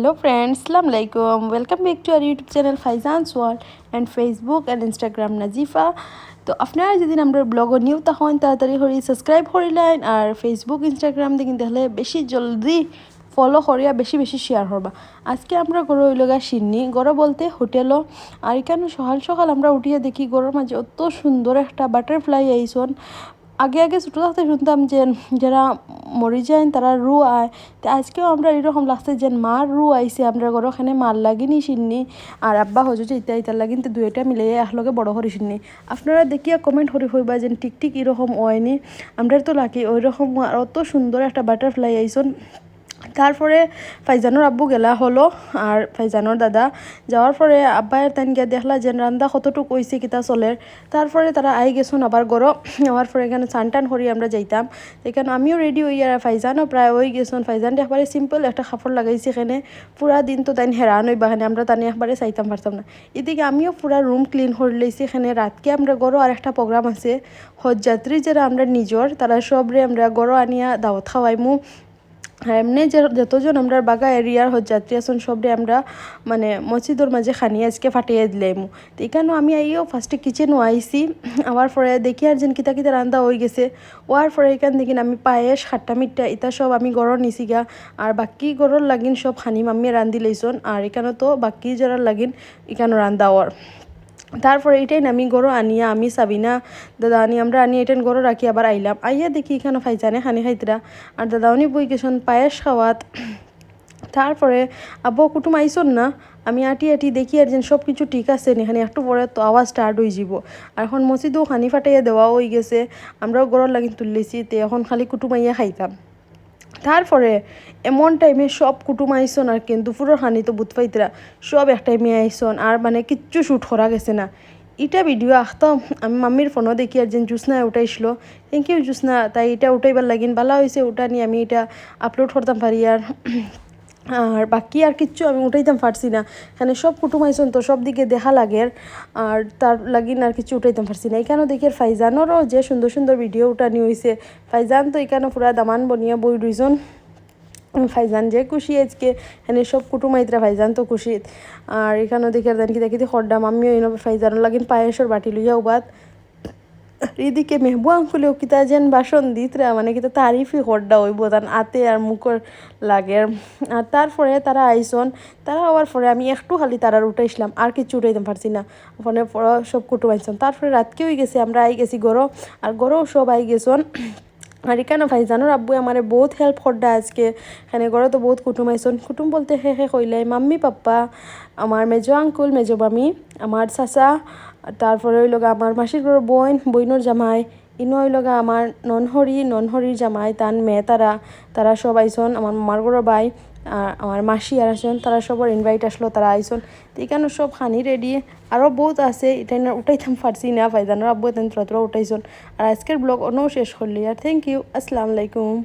Hello friends, Assalamu alaikum. Welcome back to our YouTube channel Faizan's World and Facebook and Instagram Nazifa. তো আপনারা যদি আমরা blog new তখন তাড়াতাড়ি করে সাবস্ক্রাইব করিলেন আর ফেসবুক ইনস্টাগ্রাম দেখি তাহলে বেশি জলদি ফলো করিয়া বেশি বেশি শেয়ার করবা। আজকে আমরা গরু হইলগা সিন্নি গরু বলতে হোটেলও আর এখানে সকাল সকাল আমরা উঠিয়ে দেখি গরুর মাঝে অত সুন্দর একটা বাটারফ্লাই আইসন। আগে আগে ছোটো থাকতে শুনতাম যে যারা মরি যায় তারা রু আয়, তো আজকেও আমরা এরকম লাগছে যে মার রু আইসে আমরা ঘর ওখানে মার লাগিনি সিন্নি আর আব্বা হজুছে ইতার লাগিন তো দুইটা মিলে একলগে বড় করি সিন্নি। আপনারা দেখিয়া কমেন্ট করি হইবা যে ঠিক ঠিক এরকম হয়নি, আমরা তো লাগি ওই রকম অত সুন্দর একটা বাটারফ্লাই আইসন। তারপরে ফাইজানোর আব্বু গেলা হলো আর ফাইজানোর দাদা যাওয়ার পরে আব্বায়ের তান গিয়া দেখলা যে রান্দা কতটুকু হইছে কিতা চলের। তারপরে তারা আই গেছুন আবার গরো আমার পরে এখানে চান টান করি আমরা যাইতাম, এখানে আমিও রেডি হই আর ফাইজানও প্রায় হয়ে গেছুন। ফাইজান একবারে সিম্পল একটা কাপড় লাগাইছি এখানে, পুরা দিন তো তাই হেরান হইবা এখানে আমরা তানি একবারে চাইতাম পারতাম না। এদিকে আমিও পুরা রুম ক্লিন করে লইছি এখানে। রাতকে আমরা গরো আর একটা প্রোগ্রাম আছে হজযাত্রী যারা আমরা নিজর তারা সবরে আমরা গরো আনিয়া দাওয়াত খাওয়াইমু। আর এমনি যতজন আমরা বাগা এরিয়ার হজযাত্রী আছেন সবরে আমরা মানে মসজিদর মাঝে খানি আজকে ফাটিয়ে দিলাইমু। তো এখানেও আমি আইও ফার্স্টে কিচেনও আইসি, আমার পরে দেখি আর যেন কিতা কিতা রান্দা হয়ে গেছে। ওয়ার পরে এখান দেখি আমি পায়েস খাট্টা মিট্টা এটা সব আমি গরর নিছি গা আর বাকি গরর লাগিন সব খানি মাম্মি রান্ধি লইছন আর এখানে তো বাকি যারা লাগিন এখানে রান্দা ওর। তারপরে এটাই আমি গরু আনিয়া আমি সাবিনা দাদা আনি আমরা আনি এটাই গরু রাখি আবার আইলাম আইয়া দেখি এখানে ফাইজানে খানি খাইতরা আর দাদা উনি বই গেছেন পায়েস খাওয়াত। তারপরে আব্বু কুটুম আইসন না, আমি আটি আটি দেখি আর যেন সব কিছু ঠিক আছে এখানে একটু পরে তো আওয়াজ স্টার্ট হয়ে যাব। আর এখন মসজিদও খানি ফাটাইয়া দেওয়া হয়ে গেছে, আমরাও গরর লাগি তুললেছি, তো এখন খালি কুটুম আইয়া খাইতাম। তারপরে এমন টাইমে সব কুটুম আইসন আর কিন্তু দুপুরের খানি তো বুধ পাইতরা সব এক টাইমে আইসন আর মানে কিচ্ছু শ্যুট করা গেছে না। এটা ভিডিও আখতাম আমি মাম্মির ফোনও দেখি আর যেন জুসনা উঠাইছিল, থ্যাংক ইউ জুসনা, তাই এটা উঠাইবার লাগিন ভালো হয়েছে ওটা নিয়ে আমি এটা আপলোড করতাম পারি। আর বাকি আর কিচ্ছু আমি উঠাইতাম পারছি না, এখানে সব কুটুম আইসন তো সব দিকে দেখা লাগে আর তার লাগিন আর কিছু উঠাইতাম পারছি না। এখানেও দেখি আর ফাইজানোরও যে সুন্দর সুন্দর ভিডিও উঠানি হয়েছে। ফাইজান তো এখানে পুরা দামান বনিয়া বই দুইজন, ফাইজান যে খুশি আজকে এখানে সব কুটুমাইতরা ফাইজান তো খুশি। আর এখানেও দেখি আর দেখি দেখি খরডাম আমিও এনে ফাইজানোর লাগিন পায়েসের বাটি লইয়া উবাদ। এদিকে মেহবু আঙ্কুলেও কিতা যেন বাসন দিতরা মানে কিতা তারিফই হরডা হইব তার আতে আর মুখর লাগে। আর তারপরে তারা আইসন, তারা হওয়ার পরে আমি একটু খালি তারার উঠাইছিলাম আর কিছু উঠাইতে পারছি না, ওখানে সব কুটুম আইসন। তারপরে রাতকে হয়ে গেছে আমরা আই গেছি গরো আর গরও সব আই গেছন। আর এখানে ফাইজানোর আব্বু আমার বহুত হেল্প করডা আজকে, এখানে ঘরে তো বহুত কুটুম আইসন। কুটুম বলতে হে কইলে মাম্মি পাপ্পা, আমার মেজো আঙ্কুল মেজো মামি, আমার চাচা, তারপরে হইল আমার মাসির ঘর বইনর জামাই, ইনো হইল আমার ননহরির জামাই তান মেয়ে তারা সব আইসন। আমার মামার ঘর ভাই আর আমার মাসি আর আসন তারা সবার ইনভাইট আসলো, তারা আইসন। তো এখানে সব খানি রেডি আরও বহুত আছে, এটা উঠাইতাম পারছি না, ফাইজানোর আব্বু তেন তোরা উঠাইছন। আর আজকের ব্লগ অনেও শেষ করলি আর থ্যাংক ইউ, আসসালামু আলাইকুম।